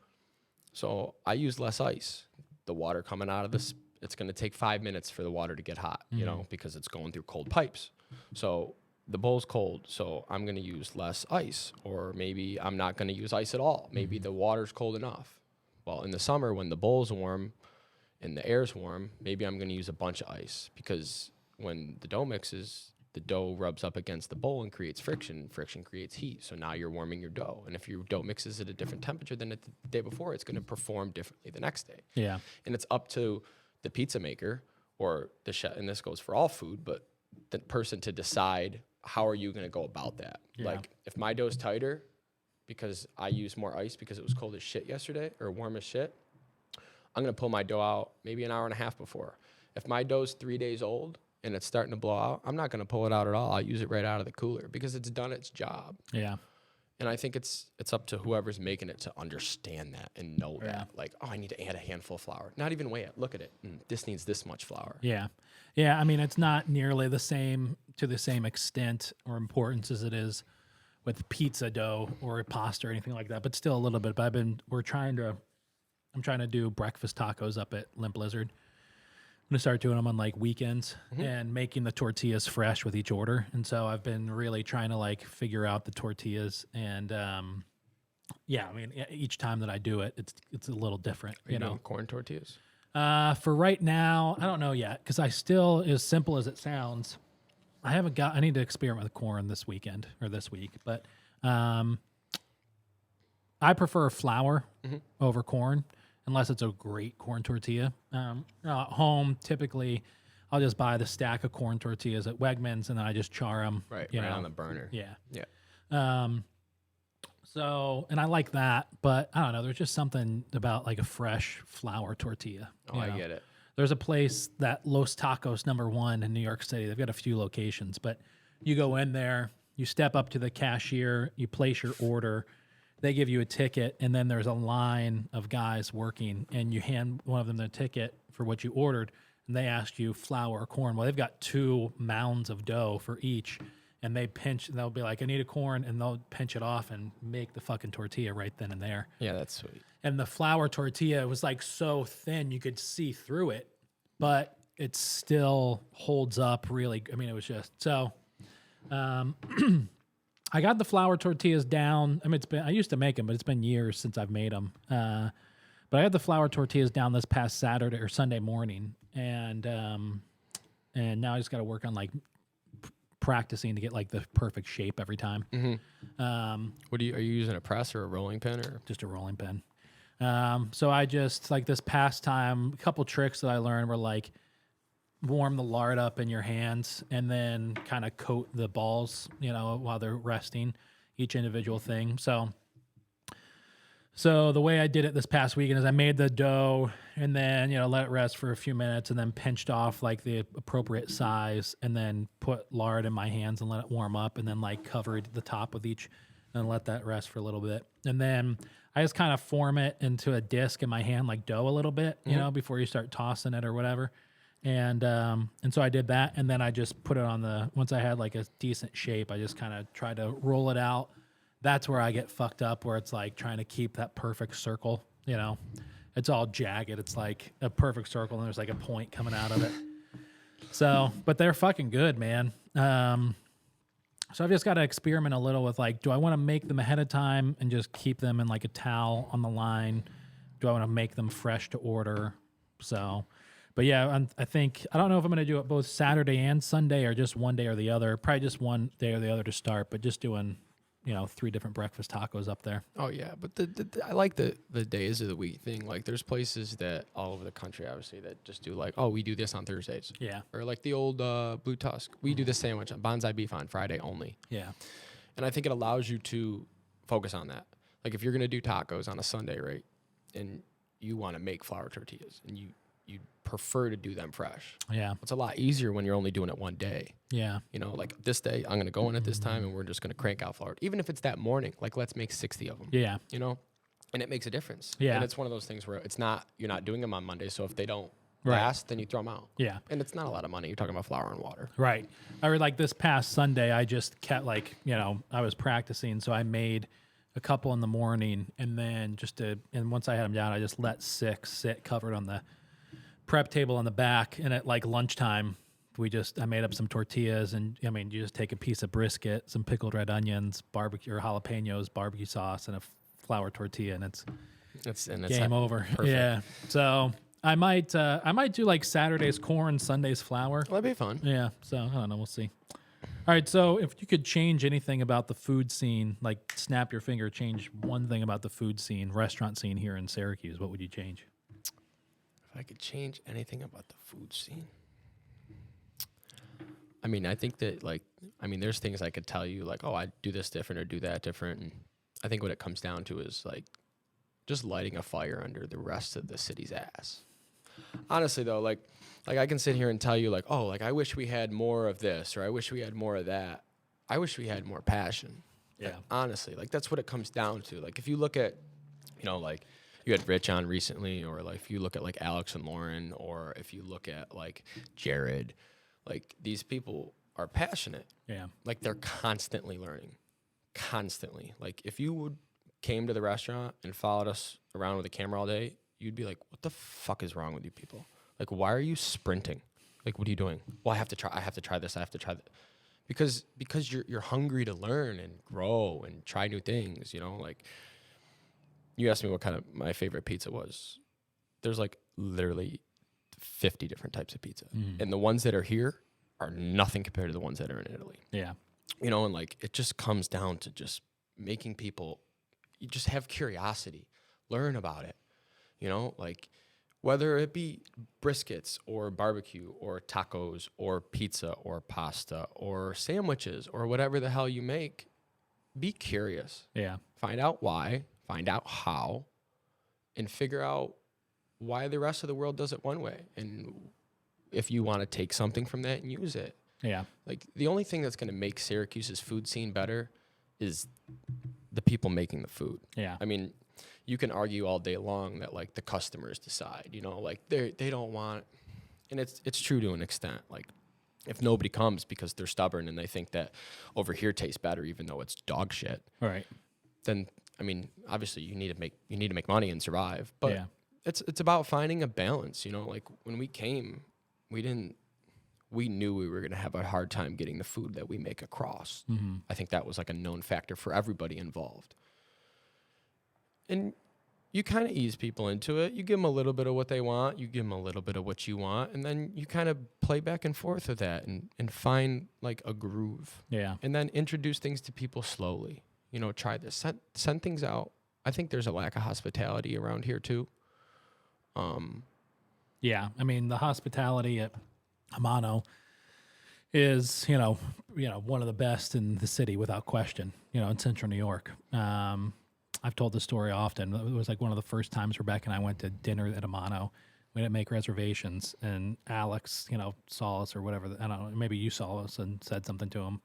So I use less ice. The water coming out of this, it's going to take 5 minutes for the water to get hot, you know, because it's going through cold pipes. So the bowl's cold. So I'm going to use less ice, or maybe I'm not going to use ice at all. Maybe the water's cold enough. Well, in the summer when the bowl's warm and the air's warm, maybe I'm going to use a bunch of ice, because when the dough mixes, the dough rubs up against the bowl and creates friction. Friction creates heat. So now you're warming your dough. And if your dough mixes at a different temperature than the day before, it's going to perform differently the next day. Yeah. And it's up to the pizza maker or the chef, and this goes for all food, but the person to decide how are you going to go about that. Yeah. Like if my dough's tighter because I used more ice because it was cold as shit yesterday or warm as shit, I'm going to pull my dough out maybe an hour and a half before. If my dough's 3 days old and it's starting to blow out, I'm not going to pull it out at all. I'll use it right out of the cooler because it's done its job. Yeah. And I think it's up to whoever's making it to understand that and know that. Like, oh, I need to add a handful of flour. Not even weigh it. Look at it. This needs this much flour. Yeah. Yeah. I mean, it's not nearly the same to the same extent or importance as it is with pizza dough or pasta or anything like that, but still a little bit. But I'm trying to do breakfast tacos up at Limp Lizard. I'm going to start doing them on like weekends and making the tortillas fresh with each order. And so I've been really trying to like figure out the tortillas and yeah, I mean, each time that I do it, it's a little different, Are you doing corn tortillas? For right now, I don't know yet because I still, as simple as it sounds, I need to experiment with corn this weekend or this week, but I prefer flour over corn unless it's a great corn tortilla. At home, typically, I'll just buy the stack of corn tortillas at Wegmans and then I just char them. Right on the burner. Yeah. Yeah. So, and I like that, but I don't know. There's just something about like a fresh flour tortilla. Oh, I get it. There's a place that Los Tacos #1 in New York City. They've got a few locations, but you go in there, you step up to the cashier, you place your order, they give you a ticket, and then there's a line of guys working, and you hand one of them the ticket for what you ordered, and they ask you flour or corn. Well, they've got 2 mounds of dough for each, and they'll be like, I need a corn, and they'll pinch it off and make the fucking tortilla right then and there. Yeah, that's sweet. And the flour tortilla was like so thin you could see through it, but it still holds up really. I mean, it was just so. I got the flour tortillas down. I mean, I used to make them, but it's been years since I've made them. But I had the flour tortillas down this past Saturday or Sunday morning, and now I just got to work on like practicing to get like the perfect shape every time. Are you using a press or a rolling pin or just a rolling pin? So I just like this past time, a couple tricks that I learned were like warm the lard up in your hands and then kind of coat the balls, while they're resting, each individual thing. So the way I did it this past weekend is I made the dough and then, let it rest for a few minutes and then pinched off like the appropriate size and then put lard in my hands and let it warm up and then like covered the top with each and let that rest for a little bit. And then I just kind of form it into a disc in my hand, like dough a little bit, before you start tossing it or whatever. And so I did that. And then I just put it on once I had like a decent shape, I just kind of tried to roll it out. That's where I get fucked up, where it's like trying to keep that perfect circle, it's all jagged. It's like a perfect circle and there's like a point coming out of it. So, but they're fucking good, man. So I've just got to experiment a little with like, do I want to make them ahead of time and just keep them in like a towel on the line? Do I want to make them fresh to order? So, but yeah, I think, I don't know if I'm going to do it both Saturday and Sunday or just one day or the other. Probably just one day or the other to start, but just doing 3 different breakfast tacos up there. Oh yeah, but I like the days of the week thing. Like there's places that all over the country, obviously, that just do like, oh, we do this on Thursdays. Yeah. Or like the old Blue Tusk. We do this sandwich on bonsai beef on Friday only. Yeah. And I think it allows you to focus on that. Like if you're gonna do tacos on a Sunday, right, and you want to make flour tortillas and you prefer to do them fresh. Yeah. It's a lot easier when you're only doing it one day. Yeah. Like this day, I'm going to go in at this time and we're just going to crank out flour. Even if it's that morning, like let's make 60 of them. Yeah. And it makes a difference. Yeah. And it's one of those things where you're not doing them on Monday. So if they don't last, then you throw them out. Yeah. And it's not a lot of money. You're talking about flour and water. Right. Or like this past Sunday, I just kept like, I was practicing. So I made a couple in the morning and then and once I had them down, I just let 6 sit covered on the prep table in the back. And at like lunchtime, I made up some tortillas and you just take a piece of brisket, some pickled red onions, barbecue or jalapenos, barbecue sauce, and a flour tortilla, and it's game over. Perfect. Yeah. So I might do like Saturday's corn, Sunday's flour. Well, that'd be fun. Yeah. So I don't know. We'll see. All right. So if you could change anything about the food scene, like snap your finger, change one thing about the food scene, restaurant scene here in Syracuse, what would you change? If I could change anything about the food scene. I think that there's things I could tell you like, oh, I do this different or do that different. And I think what it comes down to is like just lighting a fire under the rest of the city's ass. Honestly though, like I can sit here and tell you like, oh, like I wish we had more of this or I wish we had more of that. I wish we had more passion. Yeah. Like, honestly, like that's what it comes down to. Like if you look at, like you had Rich on recently, or like if you look at like Alex and Lauren, or if you look at like Jared, like these people are passionate. Yeah. Like they're constantly learning. Constantly. Like if you came to the restaurant and followed us around with a camera all day, you'd be like, what the fuck is wrong with you people? Like, why are you sprinting? Like, what are you doing? Well, I have to try this. I have to try that. Because you're hungry to learn and grow and try new things, like you asked me what kind of my favorite pizza was. There's like literally 50 different types of pizza. And the ones that are here are nothing compared to the ones that are in Italy. Yeah. You know, and like it just comes down to just making people, you just have curiosity, learn about it. You know, like whether it be briskets or barbecue or tacos or pizza or pasta or sandwiches or whatever the hell you make, be curious. Yeah. Find out why, find out how, and figure out why the rest of the world does it one way. And if you want to take something from that and use it. Yeah. Like the only thing that's going to make Syracuse's food scene better is the people making the food. Yeah. I mean, you can argue all day long that like the customers decide, you know, like they don't want, and it's true to an extent. Like if nobody comes because they're stubborn and they think that over here tastes better, even though it's dog shit, Right. then I mean, obviously you need to make money and survive. But Yeah. it's about finding a balance, you know. Like when we came, we knew we were going to have a hard time getting the food that we make across. I think that was like a known factor for everybody involved. And you kind of ease people into it. You give them a little bit of what they want. You give them a little bit of what you want. And then you kind of play back and forth with that and find like a groove. Yeah. And then introduce things to people slowly. You know, try this. Send things out. I think there's a lack of hospitality around here too. Yeah. I mean, the hospitality at Mano is, you know, one of the best in the city without question, you know, in central New York. I've told this story often. It was like one of the first times Rebecca and I went to dinner at Amano. We didn't make reservations, and Alex, you know, saw us or whatever. I don't know. Maybe you saw us and said something to him.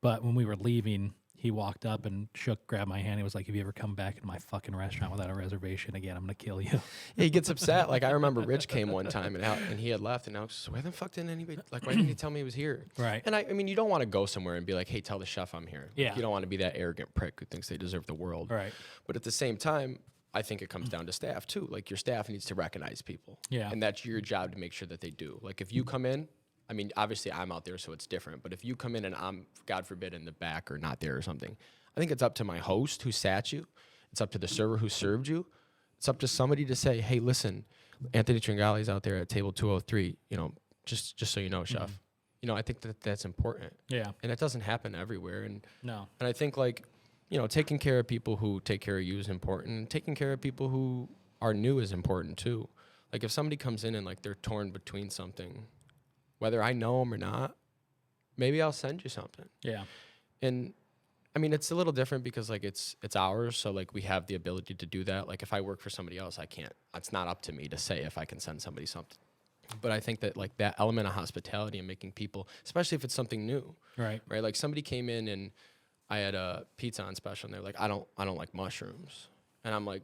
But when we were leaving, he walked up and grabbed my hand. He was like, "If you ever come back in my fucking restaurant without a reservation again, I'm gonna kill you." Yeah, he gets upset. Like I remember Rich came one time and he had left, and I was just, why the fuck didn't anybody, like, why didn't he tell me he was here? Right. And I mean, you don't want to go somewhere and be like, hey, tell the chef I'm here. Yeah. You don't want to be that arrogant prick who thinks they deserve the world. Right. But at the same time, I think it comes down to staff too. Like your staff needs to recognize people. Yeah. And that's your job to make sure that they do. Like if you come in, I mean, obviously I'm out there, so it's different. But if you come in and I'm, God forbid, in the back or not there or something, I think it's up to my host who sat you. It's up to the server who served you. It's up to somebody to say, hey, listen, Anthony Tringale is out there at table 203, you know, just so you know, chef. You know, I think that's important. Yeah. And it doesn't happen everywhere. And No. and I think, like, you know, taking care of people who take care of you is important. And taking care of people who are new is important too. Like if somebody comes in and like they're torn between something, whether I know them or not, maybe I'll send you something. Yeah. And I mean, it's a little different because like it's ours. So like we have the ability to do that. Like if I work for somebody else, I can't, it's not up to me to say if I can send somebody something. But I think that like that element of hospitality and making people, especially if it's something new, Right. right? Like somebody came in and I had a pizza on special and they're like, I don't like mushrooms. And I'm like,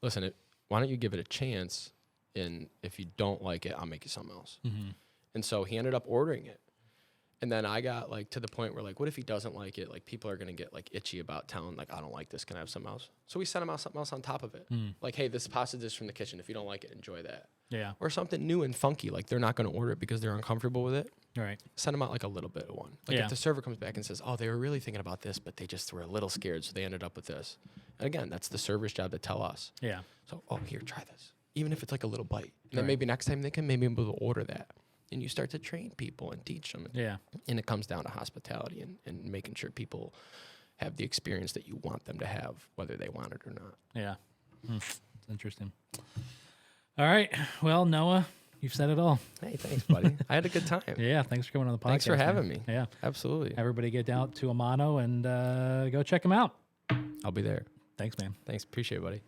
listen, why don't you give it a chance? And if you don't like it, I'll make you something else. And so he ended up ordering it. And then I got like to the point where like, what if he doesn't like it? Like people are going to get like itchy about telling like, I don't like this. Can I have something else? So we sent him out something else on top of it. Like, hey, this pasta dish from the kitchen. If you don't like it, enjoy that. Yeah. Or something new and funky. Like they're not going to order it because they're uncomfortable with it. Right. Send them out like a little bit of one. Like Yeah. if the server comes back and says, oh, they were really thinking about this, but they just were a little scared. So they ended up with this. And again, that's the server's job to tell us. Yeah. So, oh, here, try this. Even if it's like a little bite. And then Right. maybe next time they can maybe be able to order that. And you start to train people and teach them. Yeah. And it comes down to hospitality and making sure people have the experience that you want them to have, whether they want it or not. Yeah. It's interesting. All right. Well, Noah, you've said it all. Hey, thanks, buddy. I had a good time. Yeah. Thanks for coming on the podcast. Thanks for having man. me. Yeah. Absolutely. Everybody get out to Amano and go check them out. I'll be there. Thanks, man. Thanks. Appreciate it, buddy.